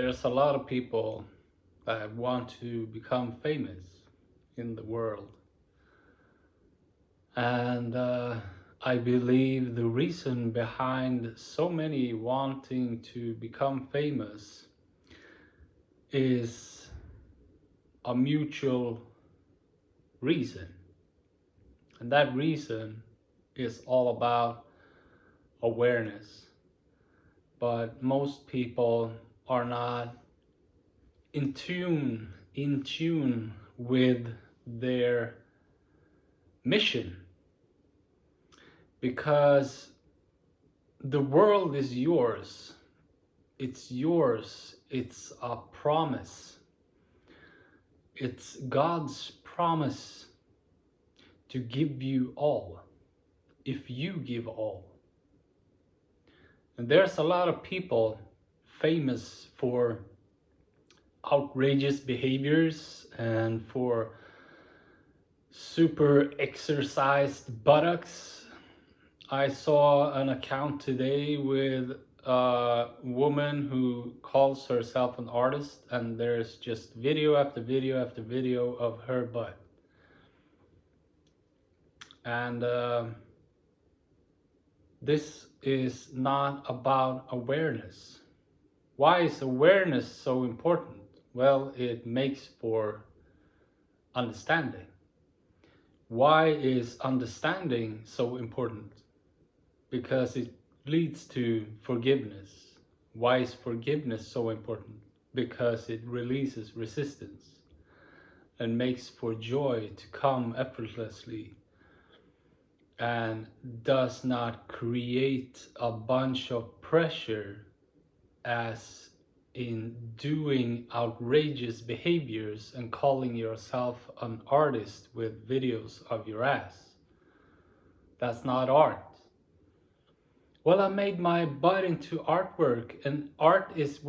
There's a lot of people that want to become famous in the world. And I believe the reason behind so many wanting to become famous is a mutual reason. And that reason is all about awareness. But most people are not in tune with their mission, because the world is yours. It's yours. It's a promise. It's God's promise to give you all if you give all. And there's a lot of people famous for outrageous behaviors and for super exercised buttocks. I saw an account today with a woman who calls herself an artist, and there's just video after video after video of her butt. And this is not about awareness. Why is awareness so important? Well, it makes for understanding. Why is understanding so important? Because it leads to forgiveness. Why is forgiveness so important? Because it releases resistance and makes for joy to come effortlessly and does not create a bunch of pressure as in doing outrageous behaviors and calling yourself an artist with videos of your ass. That's not art. Well, I made my butt into artwork, and art is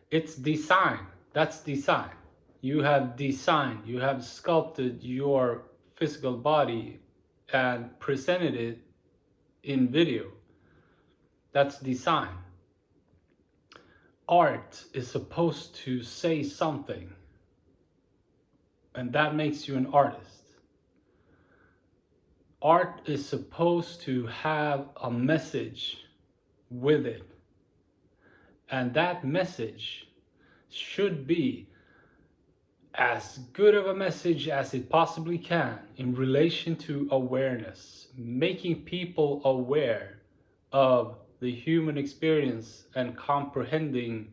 it's design. That's design. You have designed, you have sculpted your physical body and presented it in video. That's design. Art is supposed to say something, and that makes you an artist. Art is supposed to have a message with it, and that message should be as good of a message as it possibly can in relation to awareness, making people aware of the human experience and comprehending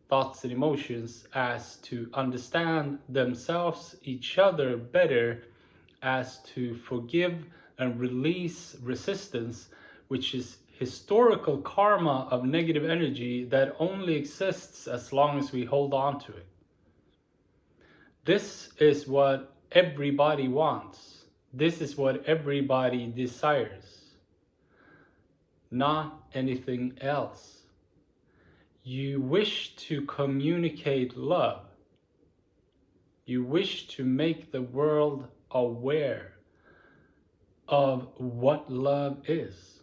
thoughts and emotions as to understand themselves, each other better, as to forgive and release resistance, which is historical karma of negative energy that only exists as long as we hold on to it. This is what everybody wants. This is what everybody desires. Not anything else. You wish to communicate love. You wish to make the world aware of what love is,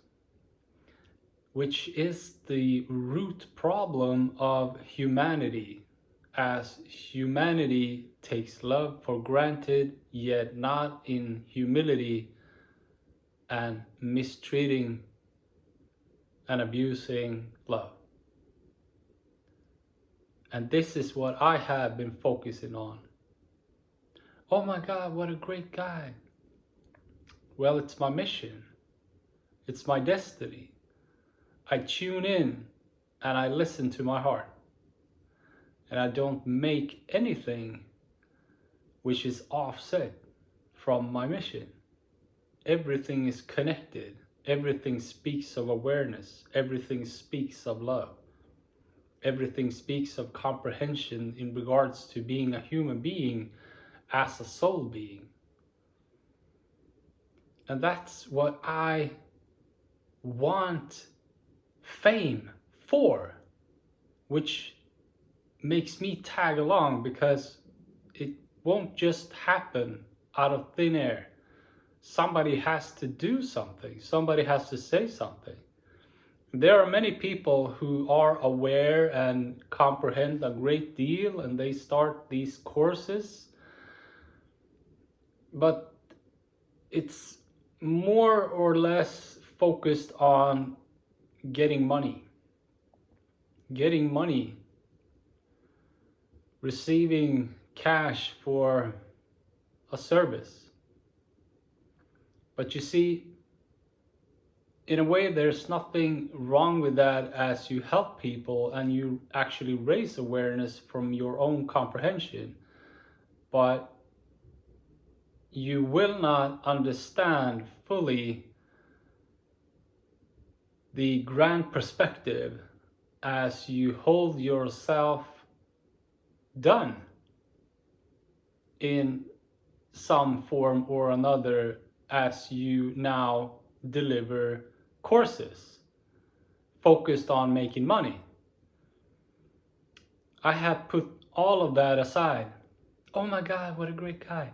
which is the root problem of humanity, as humanity takes love for granted, yet not in humility and mistreating and abusing love. And this is what I have been focusing on. Oh my God, what a great guy. Well, it's my mission. It's my destiny. I tune in and I listen to my heart. And I don't make anything which is offset from my mission. Everything is connected. Everything speaks of awareness. Everything speaks of love. Everything speaks of comprehension in regards to being a human being as a soul being. And that's what I want fame for, which makes me tag along, because it won't just happen out of thin air. Somebody has to do something. Somebody has to say something. There are many people who are aware and comprehend a great deal, and they start these courses, but it's more or less focused on getting money, receiving cash for a service. But you see, in a way, there's nothing wrong with that as you help people and you actually raise awareness from your own comprehension. But you will not understand fully the grand perspective as you hold yourself done in some form or another as you now deliver courses focused on making money. I have put all of that aside. Oh my God, what a great guy.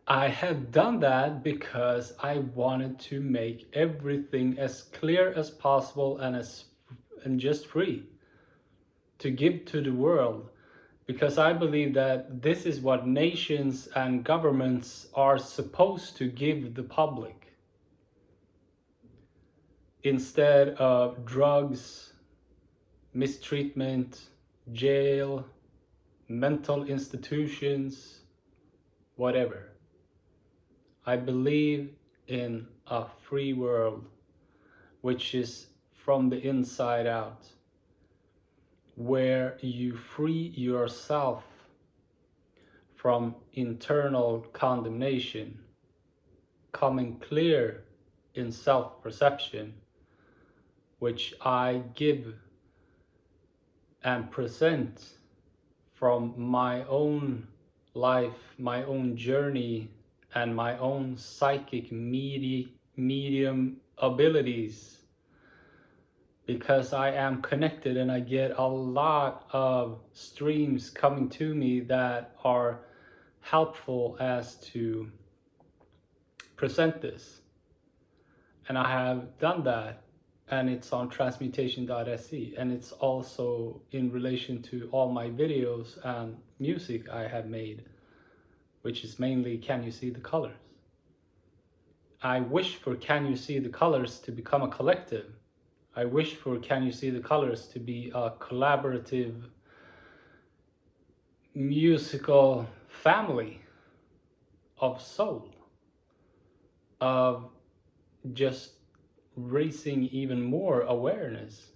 I have done that because I wanted to make everything as clear as possible and just free to give to the world, because I believe that this is what nations and governments are supposed to give the public, instead of drugs, mistreatment, jail, mental institutions, whatever. I believe in a free world, which is from the inside out, where you free yourself from internal condemnation, coming clear in self-perception, which I give and present from my own life, my own journey, and my own psychic medium abilities, because I am connected and I get a lot of streams coming to me that are helpful as to present this. And I have done that, and it's on transmutation.se, and it's also in relation to all my videos and music I have made, which is mainly Can You See the Colors? I wish for Can You See the Colors to become a collective. I wish for Can You See the Colors to be a collaborative musical family of soul, of just raising even more awareness.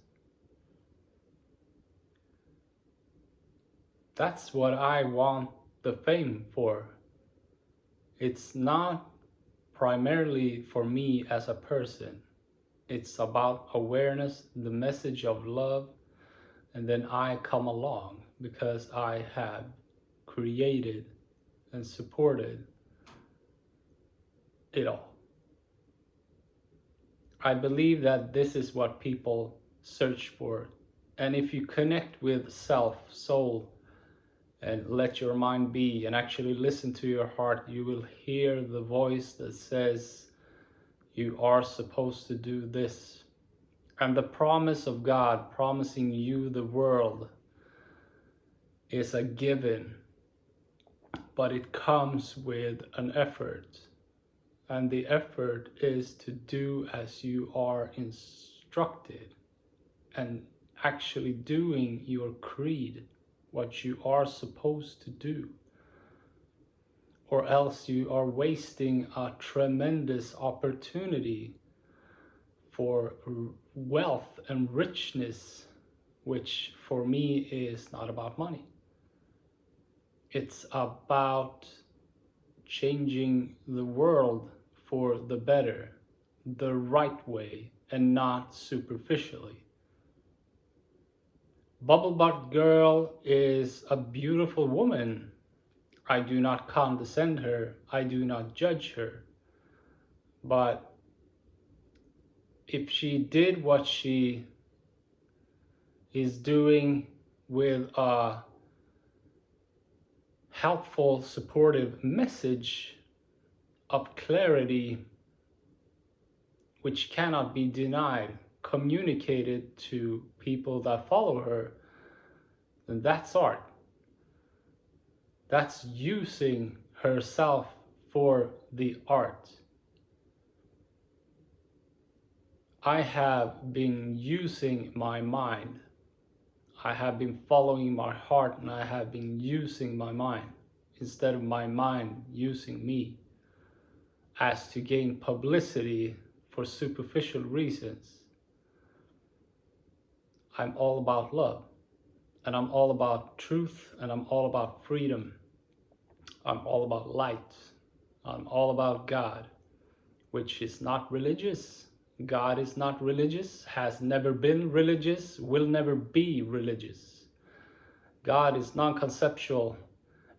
That's what I want the fame for. It's not primarily for me as a person. It's about awareness, the message of love, and then I come along because I have created and supported it all. I believe that this is what people search for. And if you connect with self, soul, and let your mind be and actually listen to your heart, you will hear the voice that says you are supposed to do this. And the promise of God promising you the world is a given, but it comes with an effort. And the effort is to do as you are instructed and actually doing your creed, what you are supposed to do. Or else you are wasting a tremendous opportunity for wealth and richness, which for me is not about money. It's about changing the world for the better, the right way, and not superficially. Bubble Butt Girl is a beautiful woman. I do not condescend her, I do not judge her. But if she did what she is doing with a helpful, supportive message of clarity, which cannot be denied, communicated to people that follow her, then that's art. That's using herself for the art. I have been using my mind. I have been following my heart, and I have been using my mind instead of my mind using me, as to gain publicity for superficial reasons. I'm all about love, and I'm all about truth, and I'm all about freedom. I'm all about light. I'm all about God, which is not religious. God is not religious, has never been religious, will never be religious. God is non-conceptual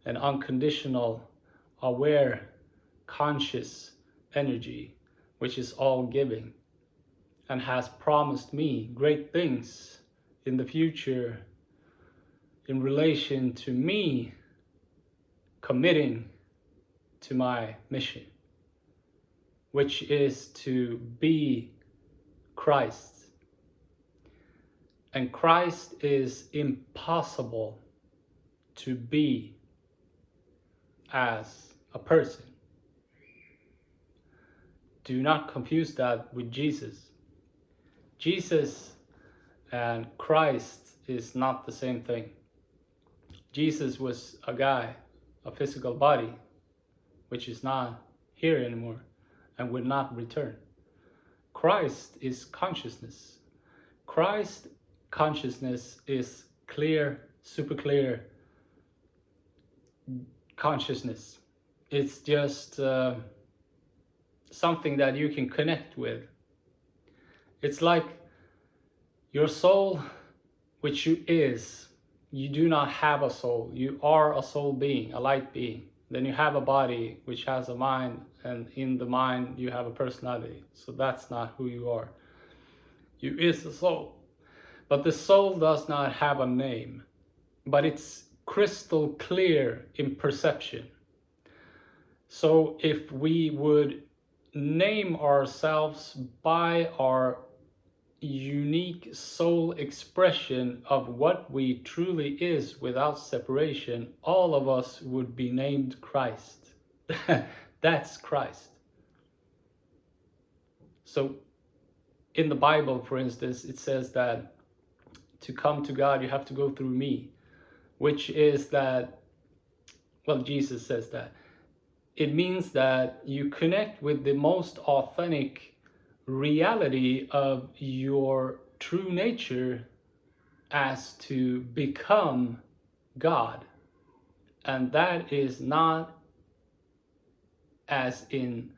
and unconditional, aware, conscious energy, which is all giving, and has promised me great things in the future in relation to me committing to my mission, which is to be Christ. And Christ is impossible to be as a person. Do not confuse that with Jesus. Jesus and Christ is not the same thing. Jesus was a guy, a physical body, which is not here anymore and will not return. Christ is consciousness. Christ consciousness is clear, super clear consciousness. It's just something that you can connect with. It's like your soul, which you is. You do not have a soul. You are a soul being, a light being. Then you have a body which has a mind, and in the mind you have a personality. So that's not who you are. You is the soul. But the soul does not have a name, but it's crystal clear in perception. So if we would name ourselves by our unique soul expression of what we truly is without separation, all of us would be named Christ. That's Christ. So in the Bible, for instance, it says that to come to God, you have to go through me, which is that, well, Jesus says that. It means that you connect with the most authentic reality of your true nature as to become God. And that is not as in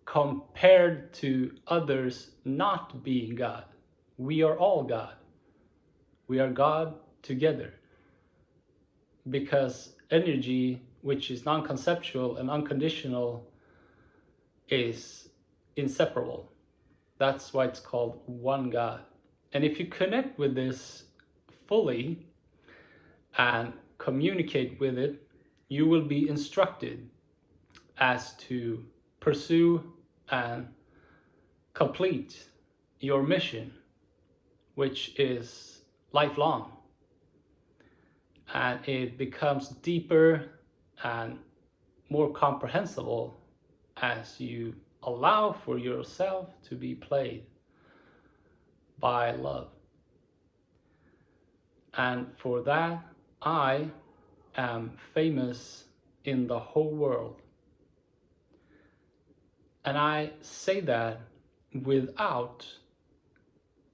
compared to others not being God. We are all God. We are God together. Because energy, which is non-conceptual and unconditional, is inseparable. That's why it's called one God. And if you connect with this fully and communicate with it, you will be instructed as to pursue and complete your mission, which is lifelong. And it becomes deeper and more comprehensible as you allow for yourself to be played by love. And for that, I am famous in the whole world. And I say that without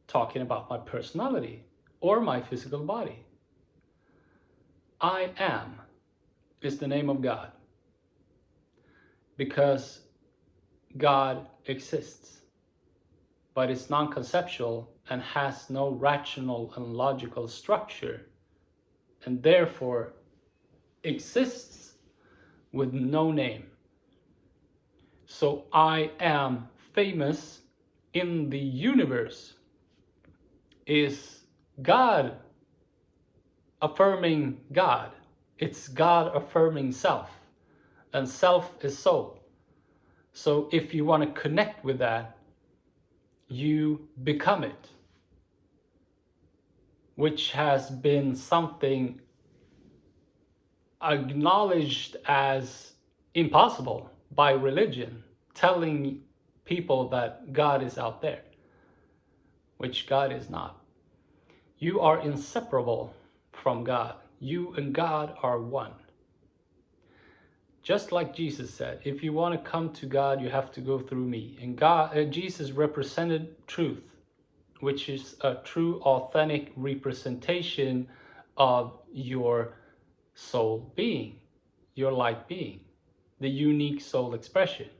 talking about my personality or my physical body. I am is the name of God, because God exists, but it's non-conceptual and has no rational and logical structure, and therefore exists with no name. So I am famous in the universe is God affirming God. It's God affirming self, and self is soul. So if you want to connect with that, you become it, which has been something acknowledged as impossible by religion, telling people that God is out there, which God is not. You are inseparable from God. You and God are one. Just like Jesus said, if you want to come to God, you have to go through me. And Jesus represented truth, which is a true, authentic representation of your soul being, your light being, the unique soul expression.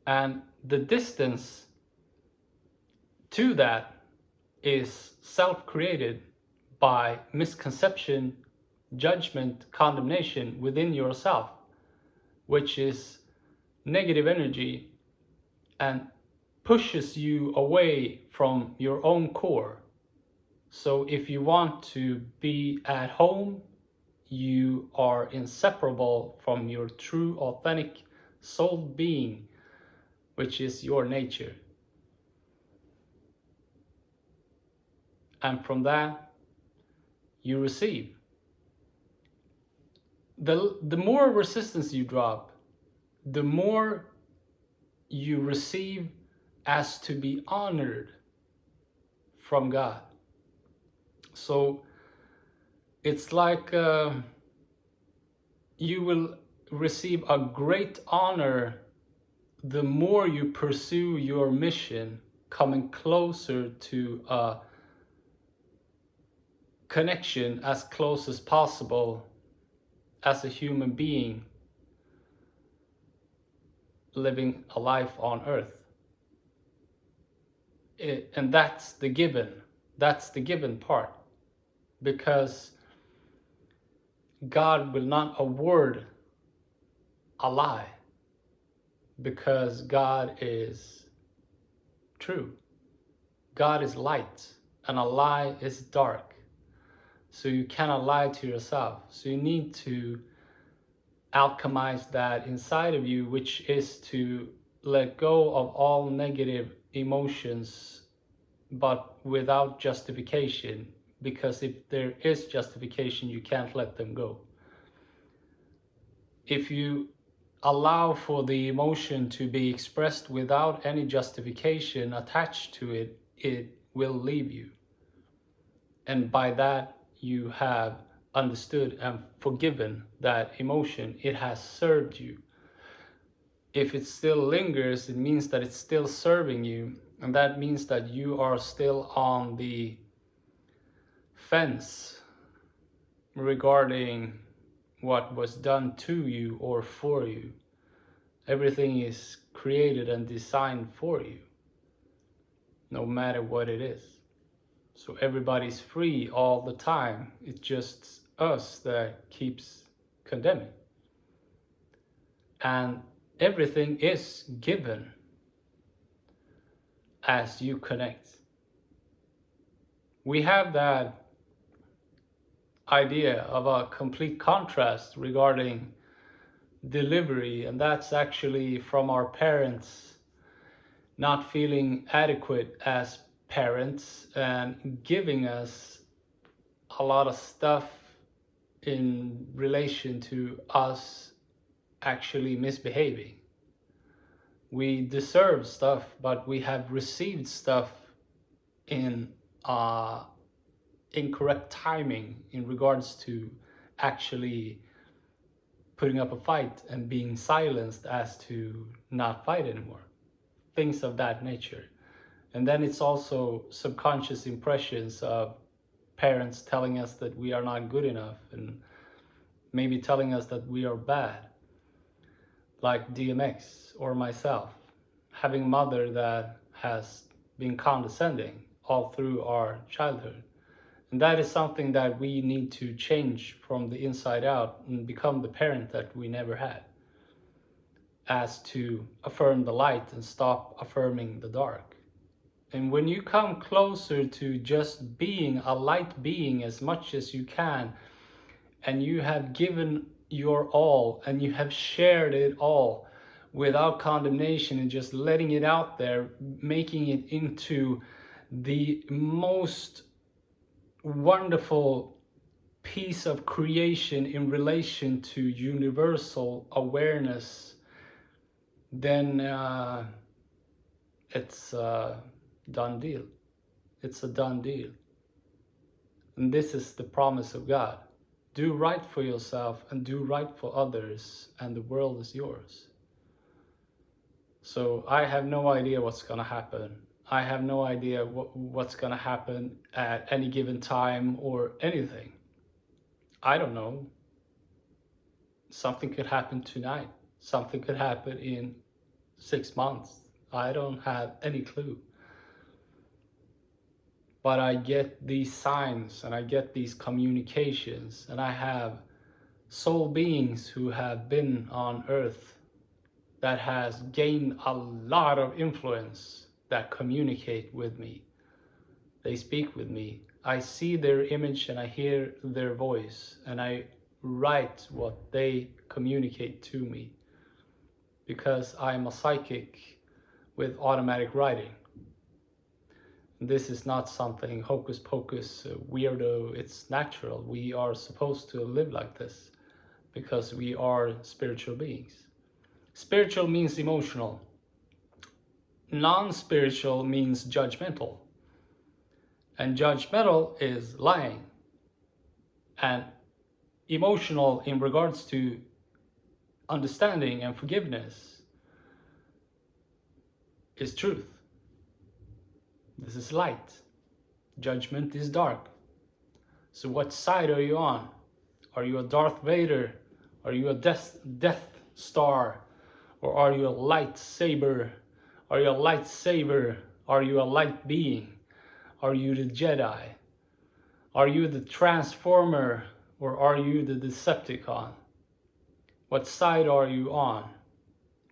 And the distance to that is self-created by misconception, judgment, condemnation within yourself, which is negative energy and pushes you away from your own core. So if you want to be at home, you are inseparable from your true, authentic soul being, which is your nature. And from that, you receive. The more resistance you drop, the more you receive as to be honored from God. So it's like you will receive a great honor the more you pursue your mission, coming closer to a connection as close as possible as a human being living a life on earth. And that's the given part, because God will not award a lie, because God is true. God is light and a lie is dark. So you cannot lie to yourself. So you need to alchemize that inside of you, which is to let go of all negative emotions, but without justification, because if there is justification, you can't let them go. If you allow for the emotion to be expressed without any justification attached to it, it will leave you. And by that, you have understood and forgiven that emotion. It has served you. If it still lingers, it means that it's still serving you. And that means that you are still on the fence regarding what was done to you or for you. Everything is created and designed for you, no matter what it is. So everybody's free all the time. It's just us that keeps condemning. And everything is given as you connect. We have that idea of a complete contrast regarding delivery, and that's actually from our parents not feeling adequate as parents and giving us a lot of stuff in relation to us actually misbehaving. We deserve stuff, but we have received stuff in incorrect timing in regards to actually putting up a fight and being silenced as to not fight anymore. Things of that nature. And then it's also subconscious impressions of parents telling us that we are not good enough and maybe telling us that we are bad, like DMX or myself, having a mother that has been condescending all through our childhood. And that is something that we need to change from the inside out and become the parent that we never had, as to affirm the light and stop affirming the dark. And when you come closer to just being a light being as much as you can, and you have given your all and you have shared it all without condemnation and just letting it out there, making it into the most wonderful piece of creation in relation to universal awareness, then it's a done deal. It's a done deal. And this is the promise of God. Do right for yourself and do right for others, and the world is yours. So I have no idea what's going to happen. I have no idea what's going to happen at any given time or anything. I don't know. Something could happen tonight. Something could happen in 6 months. I don't have any clue. But I get these signs and I get these communications, and I have soul beings who have been on earth that has gained a lot of influence that communicate with me. They speak with me. I see their image and I hear their voice, and I write what they communicate to me, because I'm a psychic with automatic writing. This is not something hocus pocus, weirdo. It's natural. We are supposed to live like this because we are spiritual beings. Spiritual means emotional. Non-spiritual means judgmental. And judgmental is lying. And emotional in regards to understanding and forgiveness is truth. This is light. Judgment is dark. So what side are you on? Are you a Darth Vader? Are you a Death Star? Or are you a lightsaber? Are you a lightsaber? Are you a light being? Are you the Jedi? Are you the Transformer? Or are you the Decepticon? What side are you on?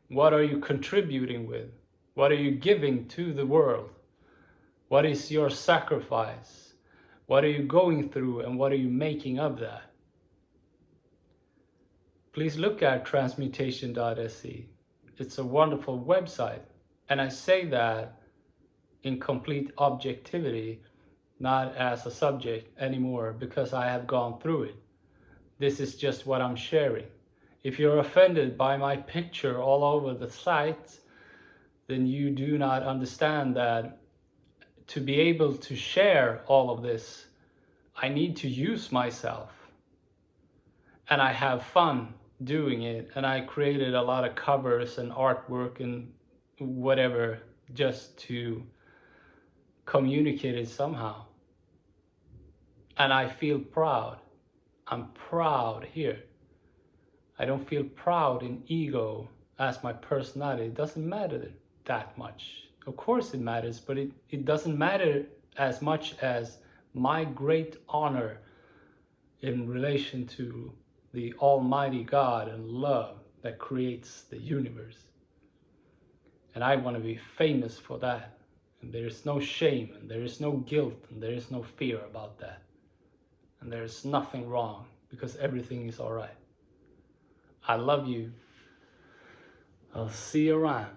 What are you contributing with? What are you giving to the world? What is your sacrifice? What are you going through, and what are you making of that? Please look at transmutation.se. It's a wonderful website. And I say that in complete objectivity, not as a subject anymore, because I have gone through it. This is just what I'm sharing. If you're offended by my picture all over the site, then you do not understand that to be able to share all of this, I need to use myself. And I have fun doing it. And I created a lot of covers and artwork and whatever just to communicate it somehow. And I feel proud. I'm proud here. I don't feel proud in ego as my personality. It doesn't matter that much. Of course it matters, but it doesn't matter as much as my great honor in relation to the Almighty God and love that creates the universe. And I want to be famous for that. And there is no shame, and there is no guilt, and there is no fear about that. And there is nothing wrong, because everything is all right. I love you. I'll see you around.